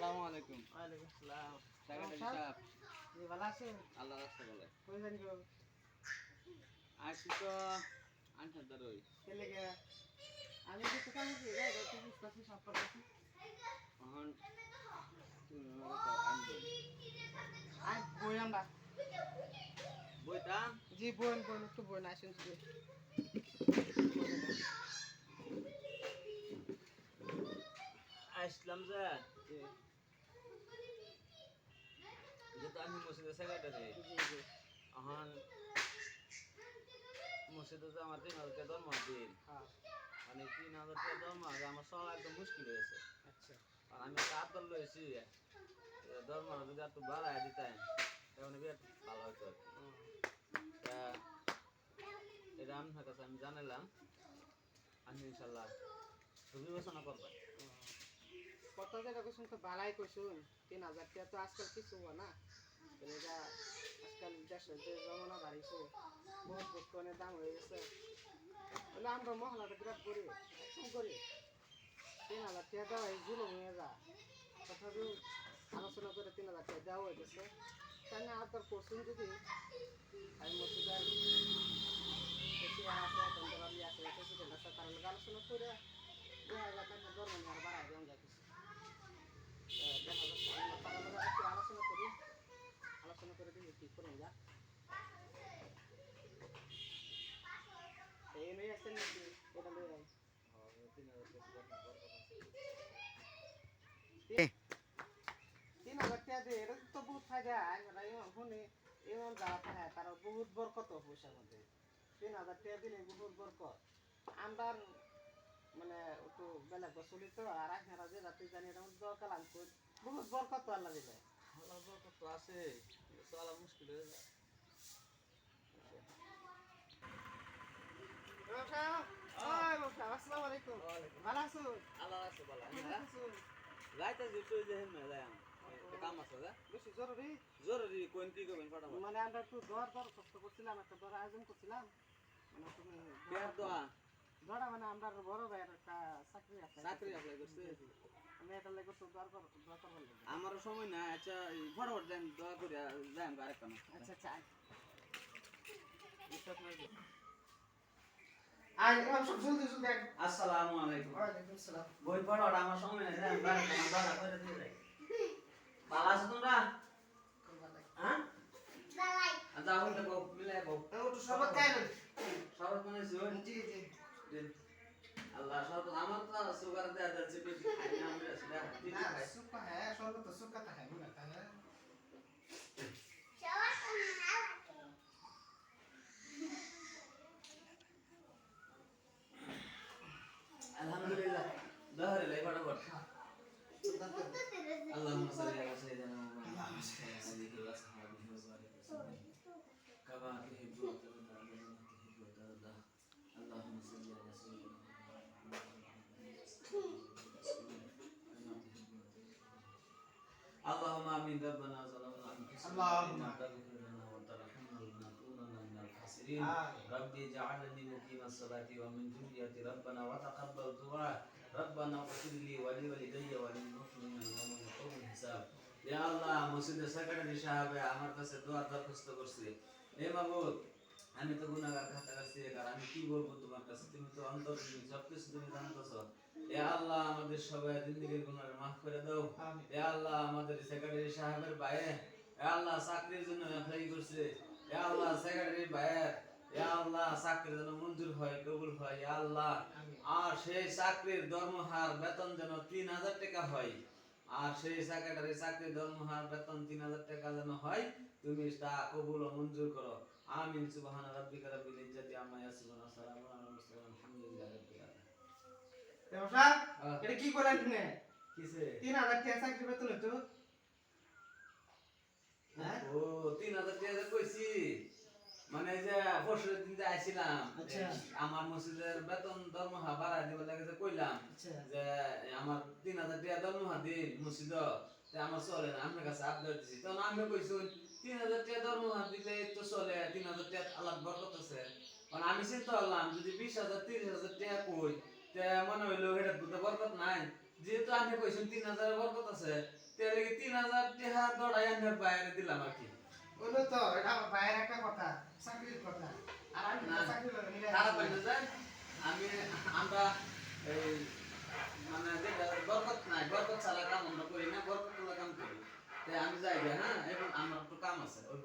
আসসালামু আলাইকুম। ওয়ালাইকুম আসসালাম। সেক্রেটারি সাহেব, জি ভালো আছেন? আল্লাহ রাস্তা বলে। কই যান গো? আইসি তো আনসার দারই। কে লেগে? আমি তো কাম করি রে, তো বুঝতাছি সব করতেছি। এখন তুমি আমাকে তো আনবেন। আই বই আমরা। বইটা জি বই একটু বই না শুনছি যে। আসলাম যে জি যেহেতু আমি মসজিদের সেক্রেটারি, জি জি। এখন মসজিদে যে আমার 3,000 টাকা দরমা দিন, হ্যাঁ মানে 3,000 টাকা দরমা যে আমার চলা একদম মুশকিল হয়েছে। আচ্ছা। আর আমি একটা আবদার লয়েছি, দরমাটা যদি একটু বাড়ায় দিতেন তাহলে বেশ ভালো হতো আর কি। ও, তা এটা আপনার কাছে আমি জানালাম, আমি ইনশাল্লাহ বিবেচনা করবেন। ও। কত টাকা কইছুন তো বালাই কইছুন 3,000 টাকা তো আজকাল কিছু হয় না। এটা আজকাল দেশের যে জমানা বাড়িছে বহুত বস্তুনের দাম হয়ে গেছে। বলে আমরা মহলাটা বিরাট করি একদম করি 3,000 টাকা দেওয়া এই জুলুম হয়ে যা তথাপিও আলোচনা করে 3,000 টাকা দেওয়া হয়ে গেছে তাই না আপনার করছেন যদি আমি মসজিদের প্রেসিডেন্ট আছে তন্ত্রবাদী আছে প্রেসিডেন্ট আছে তার লগে আলোচনা করে 2,000 টাকা ধর্ম নিয়ে আর বাড়াই দেওয়া যায় কিছু দেখা যাচ্ছে আমরা তার লগে একটু আলোচনা করি আলোচনা করে দেখি কী করুন যা এই নিয়ে আসছেন নাকি এটা লয়ে যাই 3,000 টাকা দিয়ে এটা তো বহুত ফায়দা শুনি এমন যারা থাকে তারা বহুত বরকত পয়সার মধ্যে 3,000 টাকা দিলে বহুত বরকত আমরা মানে একটু বেলেগ বসলি তো আর আপনারা যে রাতে জানি এটা দরকার লাগবে বহুত বরকত আল্লাহ দিলে আল্লাহ বরকত তো আছে, চলা মুশকিল হয়ে যায়। আসসালামু আলাইকুম ভালো আছো আল্লাহ আছে বলা যাইতে যেতে যে হেন যায় একটা কাম আছে যা বেশি জরুরি জরুরি কোন কি করবেন ফটাফট। মানে আমরা একটু কষ্ট করছিলাম একটা দর আয়োজন করছিলাম মানে তুমি কেয়ার দোয়া ধরা মানে আমরা বড় ভাইয়ের একটা চাকরি আছে চাকরি অ্যাপ্লাই করছে, আমি এটা লেগে তো দর করবার লাগে আমারও সময় না। আচ্ছা ফটাফট যাই দোয়া করে যাই আমি আরেকটা না। আচ্ছা আচ্ছা আয় ইমাম সব জলদি জলদি আসসালামু আলাইকুম। ওয়ালাইকুম আসসালাম বই পড়ার আমার সময় নাই, যাই আমি আরেকটা না দোয়া করে দিয়ে যাই। ভালো আছো তোমরা? হ্যাঁ আচ্ছা এখন দেখো মিলে গো একটু শরবত খাই লই শরবত বানাইছো? জি জি দিন। আল্লাহ শরবত আমার তো সুগার দেয়া যাচ্ছে বেশি খাই না, আমি আসলে ঠিক না খাই। সুক্কা হ্যাঁ শরবত সুক্কা তা খাই না তাহলে আলহামদুলিল্লাহ দহরে লাই ফটাফট। اللهم صل على سيدنا محمد وعلى اله وصحبه وسلم كما تحب وترضى كما تحب وترضى. اللهم صل على سيدنا محمد كما تحب وترضى. اللهم امين. ربنا ظلمنا انفسنا اللهم وان تغفر لنا وترحمنا لنكونن من الخاسرين. ربي اجعلني مقيم الصلاه ومن ذريتي ربنا وتقبل دعاء. ربنا اغفر لي ولوالدي وللمؤمنين يوم يقوم الحساب. يا الله মসজিদের সেক্রেটারি সাহেব আমার কাছে দোয়া দরখাস্ত করছে। হে মাবুদ, আমি তো গুনাহগার খাতাকারছি, আর আমি কি বলবো তোমার কাছে? তুমি তো অন্তর, তুমি সবকিছু তুমি জানতেছো। হে আল্লাহ আমাদের সবাই জিন্দেগির গুনাহ মাফ করে দাও। হে আল্লাহ আমাদের সেক্রেটারি সাহেবের ভাইয়ে হে আল্লাহ চাকরির জন্য অ্যাপ্লাই করছে। হে আল্লাহ সেক্রেটারি ভাইয়ের হে আল্লাহ চাকরির জন্য মঞ্জুর হয়, কবুল হয়। হে আল্লাহ আর সেই চাকরির দরমহার বেতন যেন 3,000 টাকা হয়। আর সেই সেক্রেটারি চাকরির দরমহার বেতন 3,000 টাকা যেন হয়, তুমি তা কবুল ও মঞ্জুর করো। আমিন। সুবহান রাব্বিকা রাব্বিল ইজ্জাতি আম্মা ইয়াসিফুন ওয়া সালামুন আলাল মুরসালিন আলহামদুলিল্লাহি রাব্বিল আলামিন। দেওসা এটা কি করেন তুমি কিসে 3,000 টাকা চাকরি বেতন তো হ্যাঁ ও 3,000 টাকা কইছি, মানে যে পরশুর দিন যে আইছিলাম, আচ্ছা আমার মসজিদের বেতন দরমহা বাড়াই দিবার লাগে যে কইলাম আচ্ছা যে আমার 3,000 টাকা দরমহা দিন মসজিদ, তে আমার চলে না, আপনার কাছে আবদার দিছি। তখন আমি কইছি 3,000 টাকা দরমহা দিলে তো চলে, 3,000 টাকা আলাদা বরকত আছে। কারণ আমি চিন্তা করলাম যদি 20,000 30,000 টাকা কই তে মনে হইলো এটা তো বরকত নাই। যেহেতু আপনি কইছেন 3,000 বরকত আছে, তে তাহলে কি 3000 টাকা দড়াই আনার বাইরে দিলাম আর কি বলো তো এটা আমার ভাইয়ের একটা কথা চাকরির কথা আর আমি না, চাকরি করে মিলে খারাপ হইছে যায় আমি আমরা এই মানে যেটা বরকত নাই বরকত ছাড়া কাম আমরা করি না বরকত কাম করি তাই আমি যাই গে, হ্যাঁ এবং আমার একটু কাম আছে ওই